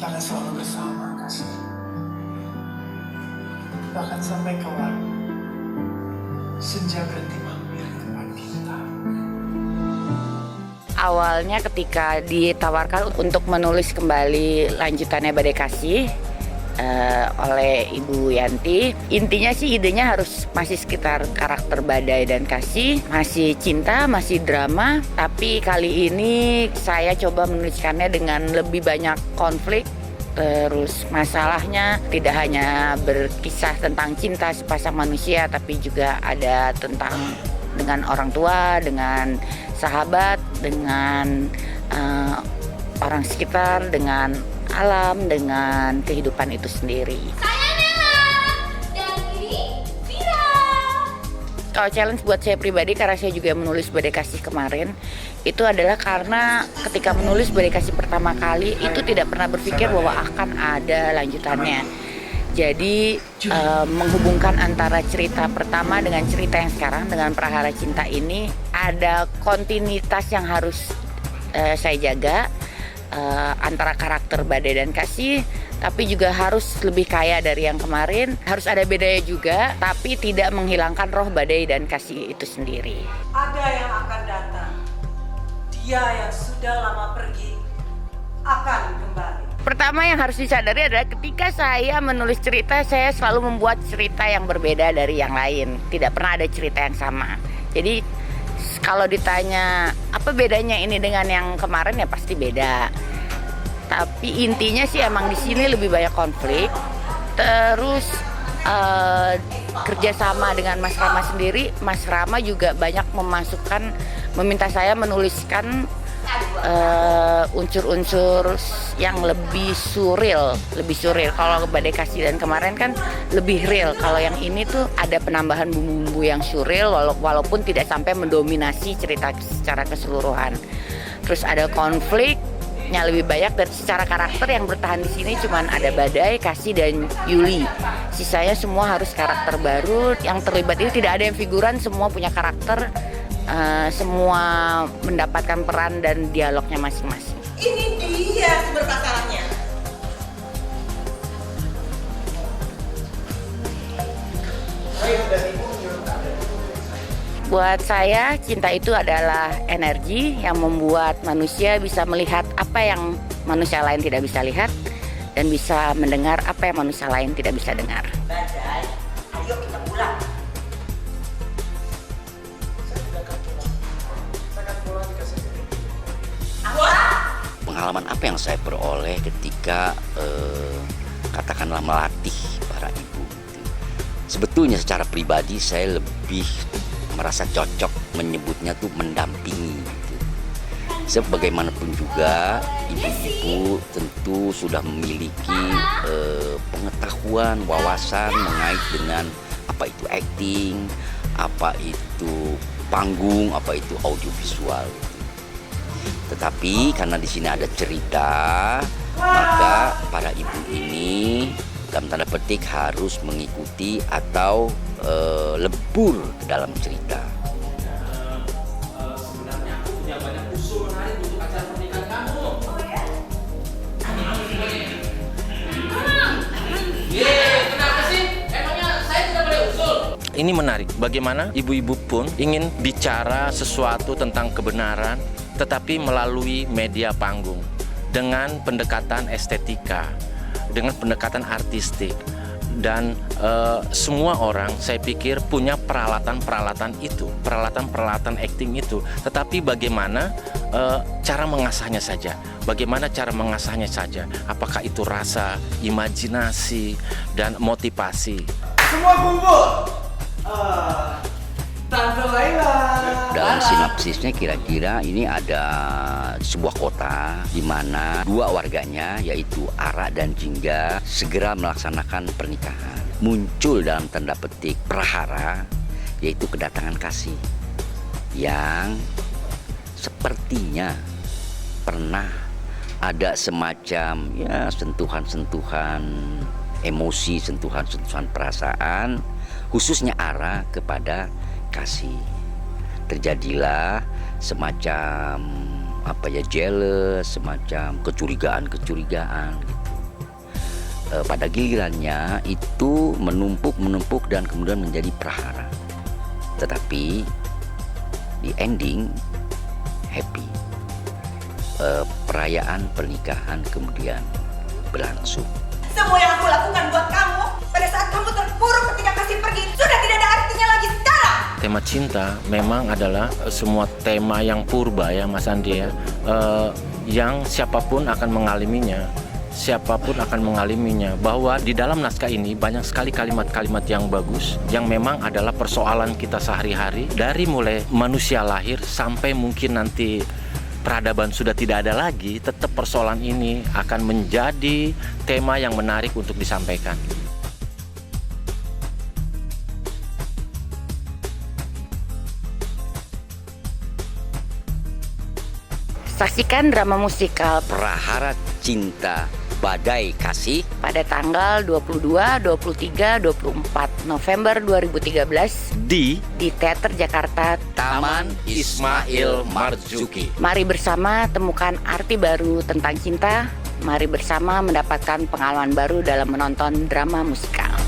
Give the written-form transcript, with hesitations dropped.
kita akan selalu bersama, kasih. Bahkan sampai kelak, senja berhenti mampir ke tempat kita. Awalnya ketika ditawarkan untuk menulis kembali lanjutannya Badai Kasih oleh Ibu Yanti, intinya sih idenya harus masih sekitar karakter Badai dan Kasih, masih cinta, masih drama, tapi kali ini saya coba menuliskannya dengan lebih banyak konflik. Terus masalahnya tidak hanya berkisah tentang cinta sepasang manusia, tapi juga ada tentang dengan orang tua, dengan sahabat, dengan orang sekitar, dengan alam, dengan kehidupan itu sendiri. Saya Nela, dan ini Vira. Kalau challenge buat saya pribadi, karena saya juga menulis Badai Kasih kemarin, itu adalah karena ketika menulis Badai Kasih pertama kali, itu tidak pernah berpikir bahwa akan ada lanjutannya. Jadi menghubungkan antara cerita pertama dengan cerita yang sekarang, dengan Prahara Cinta ini, ada kontinuitas yang harus saya jaga antara karakter Badai dan Kasih, tapi juga harus lebih kaya dari yang kemarin. Harus ada bedanya juga, tapi tidak menghilangkan roh Badai dan Kasih itu sendiri. Ada yang akan datang. Dia yang sudah lama pergi akan kembali. Pertama yang harus disadari adalah ketika saya menulis cerita, saya selalu membuat cerita yang berbeda dari yang lain. Tidak pernah ada cerita yang sama. Jadi kalau ditanya apa bedanya ini dengan yang kemarin, ya pasti beda. Tapi intinya sih emang di sini lebih banyak konflik. Terus kerjasama dengan Mas Rama sendiri, Mas Rama juga banyak meminta saya menuliskan unsur-unsur yang lebih surreal. Kalau Badai Kasih dan kemarin kan lebih real. Kalau yang ini tuh ada penambahan bumbu-bumbu yang surreal, walaupun tidak sampai mendominasi cerita secara keseluruhan. Terus ada konfliknya lebih banyak, dan secara karakter yang bertahan di sini cuman ada Badai, Kasih, dan Yuli. Sisanya semua harus karakter baru. Yang terlibat ini tidak ada yang figuran, semua punya karakter. Semua mendapatkan peran dan dialognya masing-masing. Ini dia sumber masalahnya. Buat saya, cinta itu adalah energi yang membuat manusia bisa melihat apa yang manusia lain tidak bisa lihat, dan bisa mendengar apa yang manusia lain tidak bisa dengar. Badai, ayo kita pulang. Pengalaman apa yang saya peroleh ketika katakanlah melatih para ibu. Sebetulnya secara pribadi saya lebih merasa cocok menyebutnya tuh mendampingi. Sebagaimanapun juga ibu-ibu tentu sudah memiliki pengetahuan, wawasan mengait dengan apa itu acting, apa itu panggung, apa itu audiovisual. Tetapi karena di sini ada cerita, maka para ibu ini dalam tanda petik harus mengikuti atau lebur ke dalam cerita. Sebenarnya aku punya banyak usul menarik untuk acara pernikahan kamu. Oh ya? Kenapa sih? Emangnya saya tidak boleh usul? Ini menarik, bagaimana ibu-ibu pun ingin bicara sesuatu tentang kebenaran, tetapi melalui media panggung, dengan pendekatan estetika, dengan pendekatan artistik. Dan semua orang saya pikir punya peralatan-peralatan itu, peralatan-peralatan acting itu. Tetapi bagaimana cara mengasahnya saja, apakah itu rasa, imajinasi, dan motivasi. Semua kumpul. Tante Laila. Dalam sinopsisnya kira-kira ini ada sebuah kota di mana dua warganya yaitu Ara dan Jingga segera melaksanakan pernikahan. Muncul dalam tanda petik prahara, yaitu kedatangan Kasih yang sepertinya pernah ada semacam ya sentuhan-sentuhan emosi, sentuhan-sentuhan perasaan, khususnya Ara kepada Kasih. Terjadilah semacam jealous, semacam kecurigaan gitu. pada gilirannya itu menumpuk dan kemudian menjadi prahara. Tetapi di ending happy. Perayaan pernikahan kemudian berlangsung. Semua yang aku lakukan buat kamu pada saat kamu terpuruk ketika kasih pergi sudah tidak ada artinya lagi sekarang. Tema cinta memang adalah semua tema yang purba ya Mas Andi ya, yang siapapun akan mengalaminya, bahwa di dalam naskah ini banyak sekali kalimat-kalimat yang bagus yang memang adalah persoalan kita sehari-hari, dari mulai manusia lahir sampai mungkin nanti peradaban sudah tidak ada lagi, tetap persoalan ini akan menjadi tema yang menarik untuk disampaikan. Saksikan drama musikal Prahara Cinta Badai Kasih pada tanggal 22, 23, 24 November 2013 Di di Teater Jakarta. Taman Ismail Marzuki. Mari bersama temukan arti baru tentang cinta. Mari bersama mendapatkan pengalaman baru dalam menonton drama musikal.